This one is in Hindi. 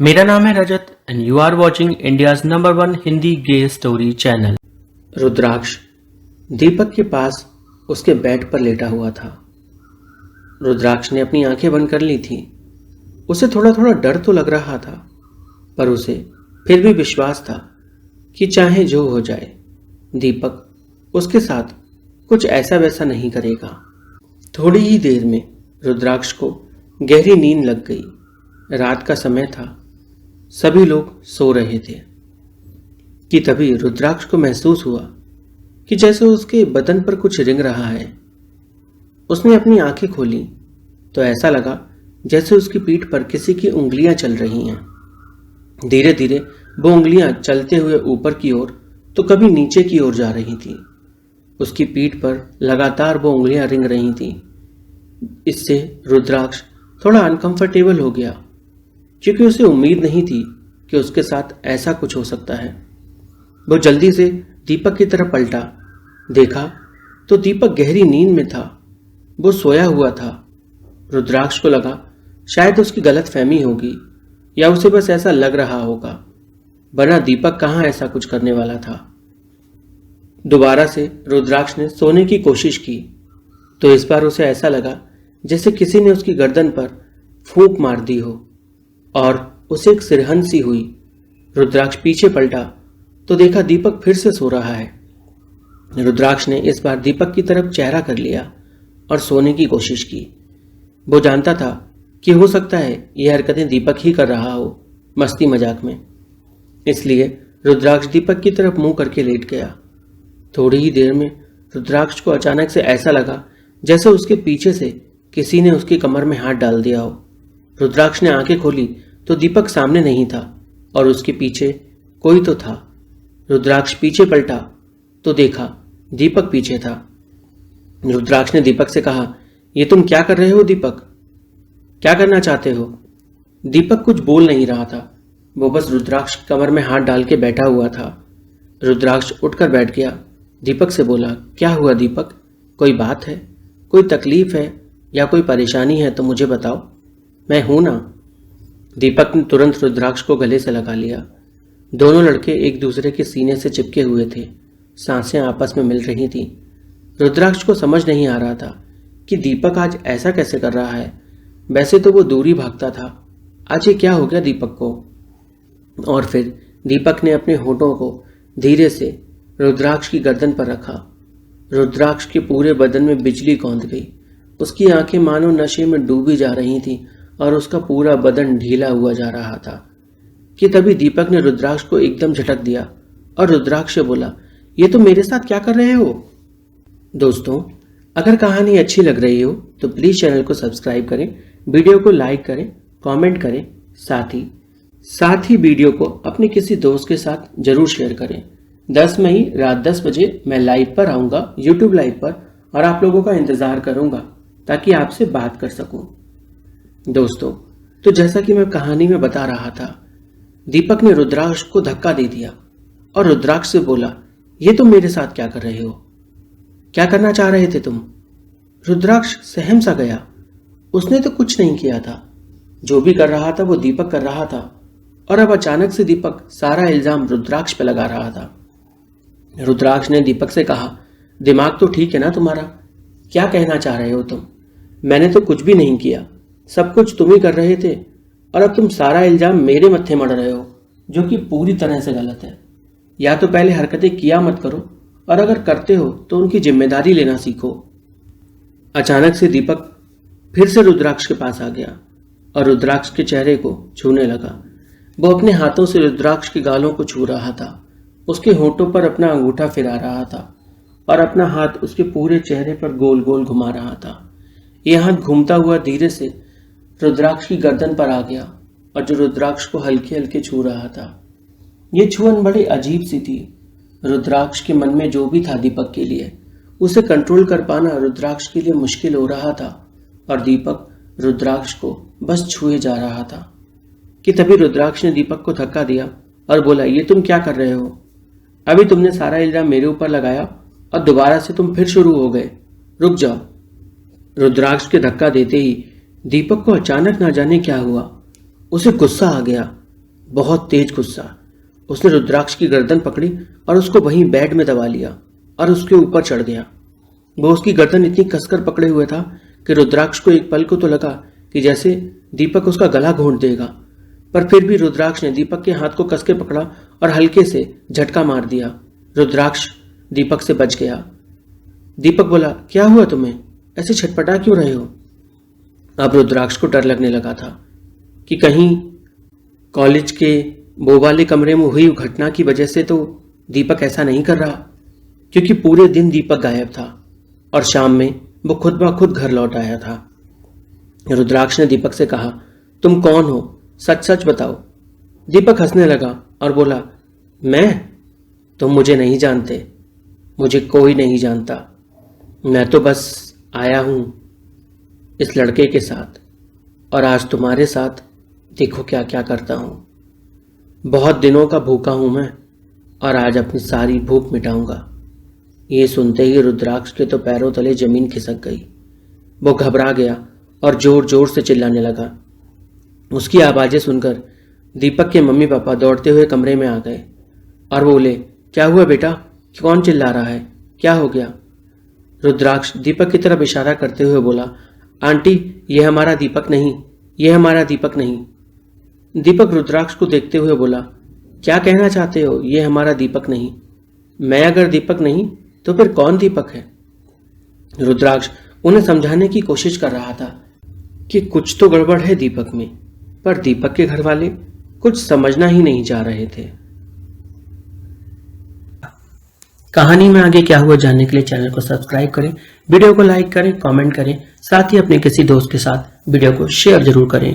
मेरा नाम है Rajat and you are watching India's number 1 Hindi gay story channel. Rudraksh Deepak के पास उसके बेड पर लेटा हुआ था। रुद्राक्ष ने अपनी आंखें बंद कर ली थी। उसे थोड़ा थोड़ा डर तो लग रहा था, पर उसे फिर भी विश्वास था कि चाहे जो हो जाए दीपक उसके साथ कुछ ऐसा वैसा नहीं करेगा। थोड़ी ही देर में रुद्राक्ष को गहरी नींद लग गई। रात का समय था, सभी लोग सो रहे थे कि तभी रुद्राक्ष को महसूस हुआ कि जैसे उसके बदन पर कुछ रिंग रहा है। उसने अपनी आंखें खोली तो ऐसा लगा जैसे उसकी पीठ पर किसी की उंगलियां चल रही हैं। धीरे धीरे वो उंगलियां चलते हुए ऊपर की ओर तो कभी नीचे की ओर जा रही थी। उसकी पीठ पर लगातार वो उंगलियां रिंग रही थी। इससे रुद्राक्ष थोड़ा अनकंफर्टेबल हो गया, क्योंकि उसे उम्मीद नहीं थी कि उसके साथ ऐसा कुछ हो सकता है। वो जल्दी से दीपक की तरफ पलटा। देखा तो दीपक गहरी नींद में था। वो सोया हुआ था। रुद्राक्ष को लगा शायद उसकी गलतफहमी होगी या उसे बस ऐसा लग रहा होगा, वरना दीपक कहाँ ऐसा कुछ करने वाला था। दोबारा से रुद्राक्ष ने सोने की कोशिश की तो इस बार उसे ऐसा लगा जैसे किसी ने उसकी गर्दन पर फूंक मार दी हो और उसे एक सिरहन सी हुई। रुद्राक्ष पीछे पलटा तो देखा दीपक फिर से सो रहा है। रुद्राक्ष ने इस बार दीपक की तरफ चेहरा कर लिया और सोने की कोशिश की। वो जानता था कि हो सकता है यह हरकतें दीपक ही कर रहा हो मस्ती मजाक में, इसलिए रुद्राक्ष दीपक की तरफ मुंह करके लेट गया। थोड़ी ही देर में रुद्राक्ष को अचानक से ऐसा लगा जैसे उसके पीछे से किसी ने उसकी कमर में हाथ डाल दिया हो। रुद्राक्ष ने आंखें खोली तो दीपक सामने नहीं था और उसके पीछे कोई तो था। रुद्राक्ष पीछे पलटा तो देखा दीपक पीछे था। रुद्राक्ष ने दीपक से कहा, ये तुम क्या कर रहे हो दीपक? क्या करना चाहते हो? दीपक कुछ बोल नहीं रहा था। वो बस रुद्राक्ष की कमर में हाथ डाल के बैठा हुआ था। रुद्राक्ष उठकर बैठ गया। दीपक से बोला, क्या हुआ दीपक? कोई बात है? कोई तकलीफ है या कोई परेशानी है तो मुझे बताओ, मैं हूं ना। दीपक ने तुरंत रुद्राक्ष को गले से लगा लिया। दोनों लड़के एक दूसरे के सीने से चिपके हुए थे। सांसें आपस में मिल रही थीं। रुद्राक्ष को समझ नहीं आ रहा था कि दीपक आज ऐसा कैसे कर रहा है। वैसे तो वो दूरी भागता था, आज ये क्या हो गया दीपक को? और फिर दीपक ने अपने होठों को धीरे से रुद्राक्ष की गर्दन पर रखा। रुद्राक्ष के पूरे बदन में बिजली कौंध गई। उसकी आंखें मानो नशे में डूबी जा रही थीं और उसका पूरा बदन ढीला हुआ जा रहा था कि तभी दीपक ने रुद्राक्ष को एकदम झटक दिया और रुद्राक्ष से बोला, ये तुम मेरे साथ क्या कर रहे हो? दोस्तों, अगर कहानी अच्छी लग रही हो तो प्लीज चैनल को सब्सक्राइब करें, वीडियो को लाइक करें, कमेंट करें, साथ ही वीडियो को अपने किसी दोस्त के साथ जरूर शेयर करें। 10 मई रात 10 बजे मैं लाइव पर आऊंगा, यूट्यूब लाइव पर, और आप लोगों का इंतजार करूंगा ताकि आपसे बात कर सकूं। दोस्तों, तो जैसा कि मैं कहानी में बता रहा था, दीपक ने रुद्राक्ष को धक्का दे दिया और रुद्राक्ष से बोला, ये तुम मेरे साथ क्या कर रहे हो? क्या करना चाह रहे थे तुम? रुद्राक्ष सहम सा गया। उसने तो कुछ नहीं किया था। जो भी कर रहा था वो दीपक कर रहा था और अब अचानक से दीपक सारा इल्जाम रुद्राक्ष पे लगा रहा था। रुद्राक्ष ने दीपक से कहा, दिमाग तो ठीक है ना तुम्हारा? क्या कहना चाह रहे हो तुम? मैंने तो कुछ भी नहीं किया, सब कुछ तुम ही कर रहे थे और अब तुम सारा इल्जाम मेरे मत्थे मढ़ रहे हो, जो कि पूरी तरह से गलत है। या तो पहले हरकतें किया मत करो और अगर करते हो तो उनकी जिम्मेदारी लेना सीखो। अचानक से दीपक फिर से रुद्राक्ष के पास आ गया और रुद्राक्ष के चेहरे को छूने लगा। वो अपने हाथों से रुद्राक्ष के गालों को छू रहा था, उसके होठों पर अपना अंगूठा फिरा रहा था और अपना हाथ उसके पूरे चेहरे पर गोल गोल घुमा रहा था। यह हाथ घूमता हुआ धीरे से रुद्राक्ष की गर्दन पर आ गया और जो रुद्राक्ष को हल्के हल्के छू रहा था। यह छुअन बड़ी अजीब सी थी। रुद्राक्ष के मन में जो भी था दीपक के लिए, उसे कंट्रोल कर पाना रुद्राक्ष के लिए मुश्किल हो रहा था और दीपक रुद्राक्ष को बस छुए जा रहा था कि तभी रुद्राक्ष ने दीपक को धक्का दिया और बोला, ये तुम क्या कर रहे हो? अभी तुमने सारा इल्जाम मेरे ऊपर लगाया और दोबारा से तुम फिर शुरू हो गए, रुक जाओ। रुद्राक्ष के धक्का देते ही दीपक को अचानक ना जाने क्या हुआ। उसे गुस्सा आ गया बहुत तेज गुस्सा। उसने रुद्राक्ष की गर्दन पकड़ी और उसको वहीं बेड में दबा लिया और उसके ऊपर चढ़ गया। वो उसकी गर्दन इतनी कसकर पकड़े हुए था कि रुद्राक्ष को एक पल को तो लगा कि जैसे दीपक उसका गला घोंट देगा, पर फिर भी रुद्राक्ष ने दीपक के हाथ को कस के पकड़ा और हल्के से झटका मार दिया। रुद्राक्ष दीपक से बच गया। दीपक बोला, क्या हुआ तुम्हें? ऐसे छटपटा क्यों रहे हो? अब रुद्राक्ष को डर लगने लगा था कि कहीं कॉलेज के वो वाले कमरे में हुई घटना की वजह से तो दीपक ऐसा नहीं कर रहा, क्योंकि पूरे दिन दीपक गायब था और शाम में वो खुद ब खुद घर लौट आया था। रुद्राक्ष ने दीपक से कहा, तुम कौन हो? सच सच बताओ। दीपक हंसने लगा और बोला, मैं? तुम मुझे नहीं जानते, मुझे कोई नहीं जानता। मैं तो बस आया हूं इस लड़के के साथ, और आज तुम्हारे साथ देखो क्या क्या करता हूं। बहुत दिनों का भूखा हूं मैं, और आज अपनी सारी भूख मिटाऊंगा। ये सुनते ही रुद्राक्ष के तो पैरों तले जमीन खिसक गई। वो घबरा गया और जोर जोर से चिल्लाने लगा। उसकी आवाजें सुनकर दीपक के मम्मी पापा दौड़ते हुए कमरे में आ गए और बोले, क्या हुआ बेटा? कौन चिल्ला रहा है? क्या हो गया? रुद्राक्ष दीपक की तरफ इशारा करते हुए बोला, आंटी, ये हमारा दीपक नहीं, ये हमारा दीपक नहीं। दीपक रुद्राक्ष को देखते हुए बोला, क्या कहना चाहते हो? ये हमारा दीपक नहीं? मैं अगर दीपक नहीं तो फिर कौन दीपक है? रुद्राक्ष उन्हें समझाने की कोशिश कर रहा था कि कुछ तो गड़बड़ है दीपक में, पर दीपक के घर वाले कुछ समझना ही नहीं चाह रहे थे। कहानी में आगे क्या हुआ जानने के लिए चैनल को सब्सक्राइब करें, वीडियो को लाइक करें, कमेंट करें, साथ ही अपने किसी दोस्त के साथ वीडियो को शेयर जरूर करें।